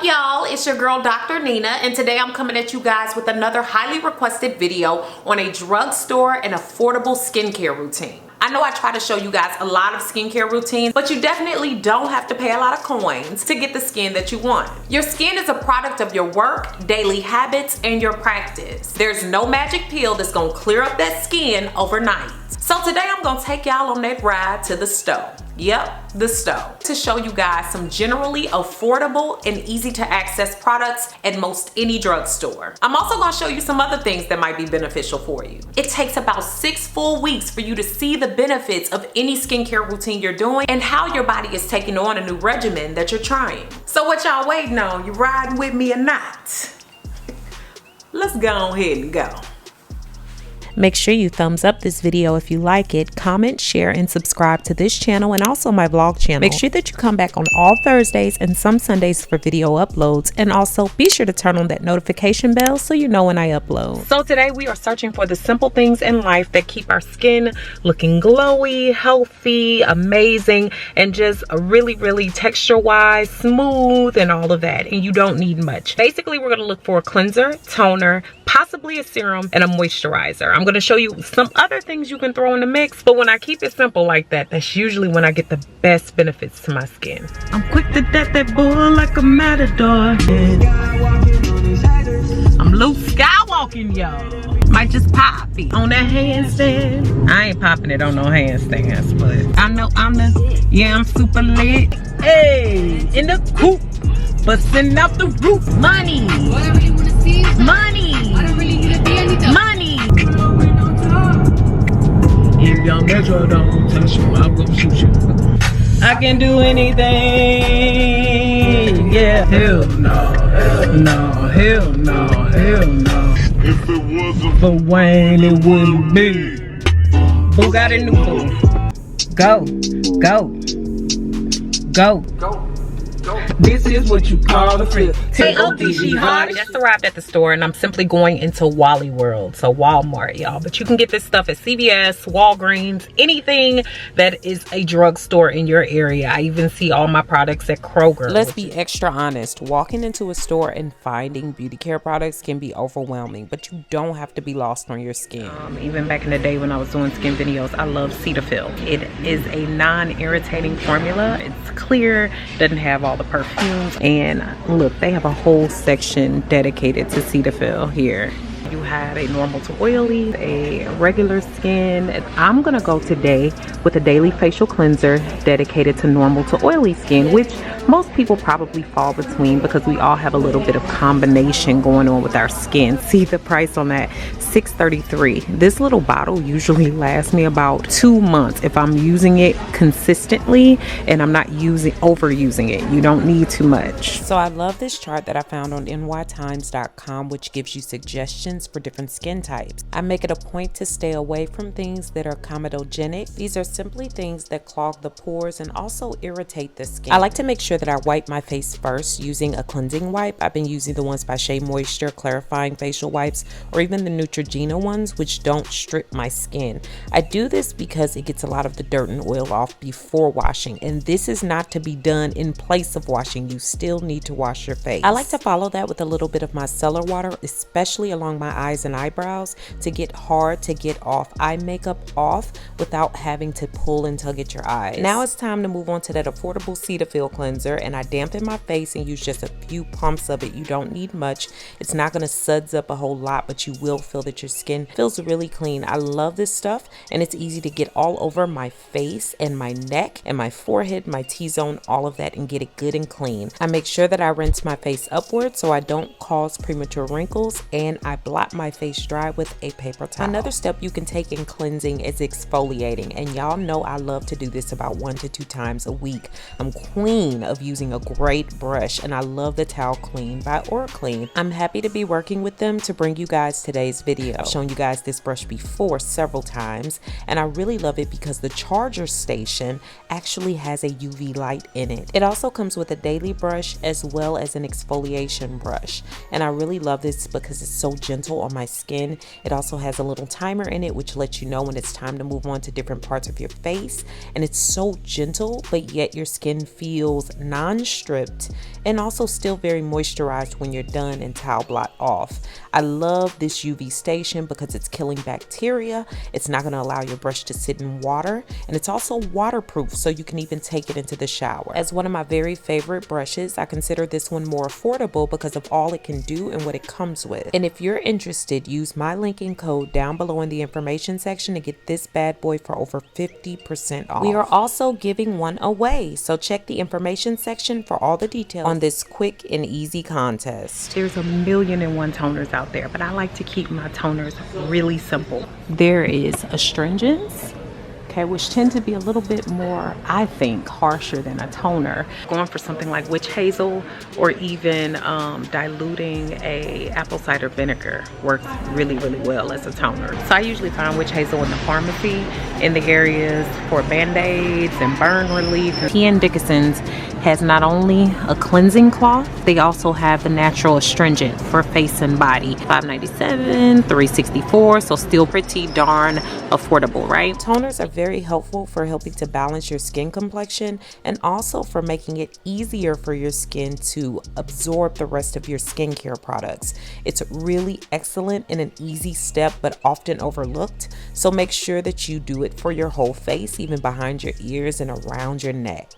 up, y'all? It's your girl Dr. Nina, and today I'm coming at you guys with another highly requested video on a drugstore and affordable skincare routine. I know I try to show you guys a lot of skincare routines, but you definitely don't have to pay a lot of coins to get the skin that you want. Your skin is a product of your work, daily habits, and your practice. There's no magic pill that's gonna clear up that skin overnight. So today I'm gonna take y'all on that ride to the store. Yep, the store, to show you guys some generally affordable and easy to access products at most any drugstore. I'm also gonna show you some other things that might be beneficial for you. It takes about 6 full weeks for you to see the benefits of any skincare routine you're doing and how your body is taking on a new regimen that you're trying. So what y'all waiting on? You riding with me or not? Let's go ahead and go. Make sure you thumbs up this video if you like it, comment, share, and subscribe to this channel and also my vlog channel. Make sure that you come back on all Thursdays and some Sundays for video uploads, and also be sure to turn on that notification bell so you know when I upload. So today we are searching for the simple things in life that keep our skin looking glowy, healthy, amazing, and just really texture-wise, smooth, and all of that. And you don't need much. Basically, we're gonna look for a cleanser, toner, possibly a serum, and a moisturizer. I'm gonna show you some other things you can throw in the mix, but when I keep it simple like that, that's usually when I get the best benefits to my skin. I'm quick to death that bull like a matador. I'm Luke Skywalking, y'all. Might just pop it on that handstand. I ain't popping it on no handstands, but I know I'm super lit. Hey, in the coop, busting out the roof. Money. Whatever you wanna see. Money. I don't really need to be anything. Money. If your metro don't touch you, I'm gonna shoot you. I can do anything. Yeah. Hell no, hell no, hell no, hell no. If it wasn't for Wayne, it wouldn't be. Who got a new boo? Go, go, go. This is what you call a flip. TAO Clean Brush. Just arrived at the store and I'm simply going into Wally World, so Walmart, y'all. But you can get this stuff at CVS, Walgreens, anything that is a drugstore in your area. I even see all my products at Kroger. Let's be extra honest. Walking into a store and finding beauty care products can be overwhelming, but you don't have to be lost on your skin. Even back in the day when I was doing skin videos, I love Cetaphil. It is a non-irritating formula. It's clear, doesn't have all the perfumes, and look, they have a whole section dedicated to Cetaphil here. You have a normal to oily, a regular skin. I'm gonna go today with a daily facial cleanser dedicated to normal to oily skin, which most people probably fall between because we all have a little bit of combination going on with our skin. See the price on that? $6.33. This little bottle usually lasts me about 2 months if I'm using it consistently and I'm not overusing it. You don't need too much. So I love this chart that I found on nytimes.com, which gives you suggestions for different skin types. I make it a point to stay away from things that are comedogenic. These are simply things that clog the pores and also irritate the skin. I like to make sure that I wipe my face first using a cleansing wipe. I've been using the ones by Shea Moisture clarifying facial wipes, or even the Neutrogena ones, which don't strip my skin. I do this because it gets a lot of the dirt and oil off before washing, and this is not to be done in place of washing. You still need to wash your face. I like to follow that with a little bit of micellar water, especially along my eyes and eyebrows, to get hard to get off eye makeup off without having to pull and tug at your eyes. Now it's time to move on to that affordable Cetaphil cleanser, and I dampen my face and use just a few pumps of it. You don't need much. It's not going to suds up a whole lot, but you will feel that your skin feels really clean. I love this stuff, and it's easy to get all over my face and my neck and my forehead, my T-zone, all of that, and get it good and clean. I make sure that I rinse my face upward so I don't cause premature wrinkles, and I blot my face dry with a paper towel. Another step you can take in cleansing is exfoliating, and y'all know I love to do this about 1 to 2 times a week. I'm queen of using a great brush, and I love the TAO Clean by Clean. I'm happy to be working with them to bring you guys today's video. I've shown you guys this brush before several times, and I really love it because the charger station actually has a UV light in it. It also comes with a daily brush as well as an exfoliation brush, and I really love this because it's so gentle gentle on my skin. It also has a little timer in it which lets you know when it's time to move on to different parts of your face. And it's so gentle, but yet your skin feels non-stripped and also still very moisturized when you're done and towel blot off. I love this UV station because it's killing bacteria. It's not going to allow your brush to sit in water, and it's also waterproof, so you can even take it into the shower. As one of my very favorite brushes, I consider this one more affordable because of all it can do and what it comes with. And if you're interested, use my linking code down below in the information section to get this bad boy for over 50% off. We are also giving one away, so check the information section for all the details on this quick and easy contest. There's a million and one toners out there, but I like to keep my toners really simple. There is astringents, okay, which tend to be a little bit more, I think, harsher than a toner. Going for something like witch hazel or even diluting a apple cider vinegar works really, really well as a toner. So I usually find witch hazel in the pharmacy in the areas for band-aids and burn relief. P.N. Dickinson's has not only a cleansing cloth, they also have the natural astringent for face and body. $5.97, $3.64, so still pretty darn affordable, right? Toners are very helpful for helping to balance your skin complexion and also for making it easier for your skin to absorb the rest of your skincare products. It's really excellent and an easy step, but often overlooked. So make sure that you do it for your whole face, even behind your ears and around your neck.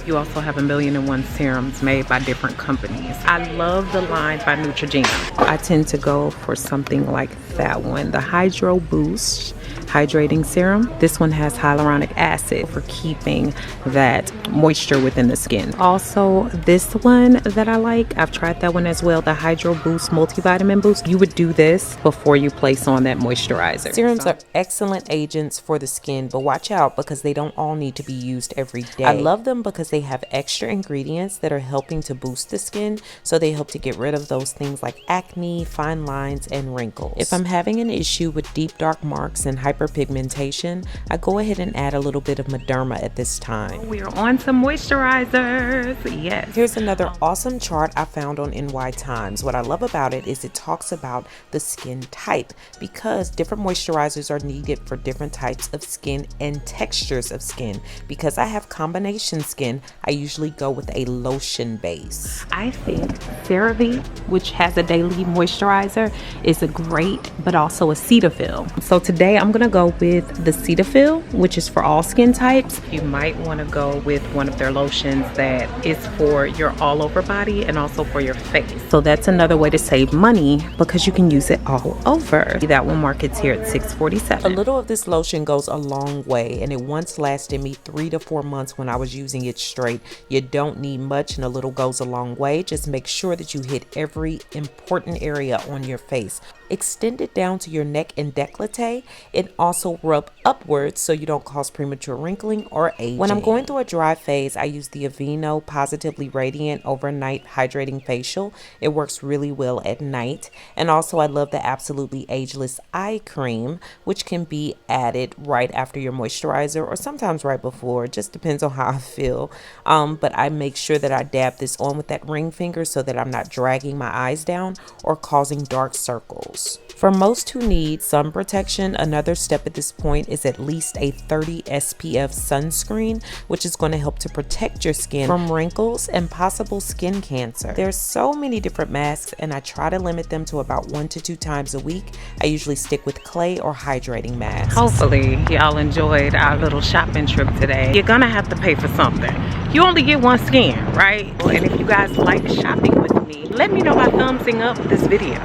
You also have a million and one serums made by different companies. I love the line by Neutrogena. I tend to go for something like that one, the Hydro Boost Hydrating Serum. This one has hyaluronic acid for keeping that moisture within the skin. Also, this one that I like, I've tried that one as well, the Hydro Boost Multivitamin Boost. You would do this before you place on that moisturizer. Serums are excellent agents for the skin, but watch out because they don't all need to be used every day. I love them because they have extra ingredients that are helping to boost the skin, so they help to get rid of those things like acne, fine lines, and wrinkles. If I'm having an issue with deep dark marks and hyperpigmentation, I go ahead and add a little bit of Mederma at this time. We're on some moisturizers, yes. Here's another awesome chart I found on NY Times. What I love about it is it talks about the skin type, because different moisturizers are needed for different types of skin and textures of skin. Because I have combination skin, I usually go with a lotion base. I think CeraVe, which has a daily moisturizer, is a great but also a Cetaphil. So today I'm gonna go with the Cetaphil, which is for all skin types. You might want to go with one of their lotions that is for your all over body and also for your face. So that's another way to save money because you can use it all over. That one markets here at $6.47. A little of this lotion goes a long way, and it once lasted me 3 to 4 months when I was using it straight. You don't need much and a little goes a long way. Just make sure that you hit every important area on your face. Extend it down to your neck and décolleté, and also rub upwards so you don't cause premature wrinkling or aging. When I'm going through a dry phase, I use the Aveeno Positively Radiant Overnight Hydrating Facial. It works really well at night. And also I love the Absolutely Ageless Eye Cream, which can be added right after your moisturizer or sometimes right before. It just depends on how I feel. But I make sure that I dab this on with that ring finger so that I'm not dragging my eyes down or causing dark circles. For most who need sun protection, another step at this point is at least a 30 SPF sunscreen, which is going to help to protect your skin from wrinkles and possible skin cancer. There's so many different masks, and I try to limit them to about 1 to 2 times a week. I usually stick with clay or hydrating masks. Hopefully y'all enjoyed our little shopping trip today. You're gonna have to pay for something. You only get one skin, right? And if you guys like shopping with me, let me know by thumbsing up this video.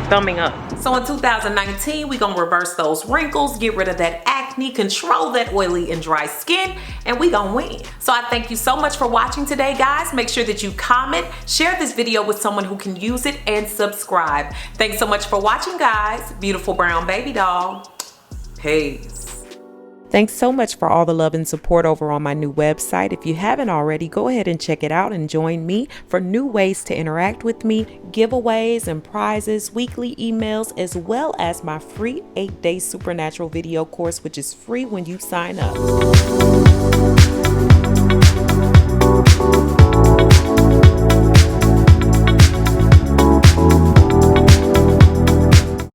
Thumbing up. So in 2019, we're gonna reverse those wrinkles, get rid of that acne, control that oily and dry skin, and we gonna win. So I thank you so much for watching today, guys. Make sure that you comment, share this video with someone who can use it, and subscribe. Thanks so much for watching, guys. Beautiful brown baby doll. Peace. Thanks so much for all the love and support over on my new website. If you haven't already, go ahead and check it out and join me for new ways to interact with me, giveaways and prizes, weekly emails, as well as my free 8-day supernatural video course, which is free when you sign up.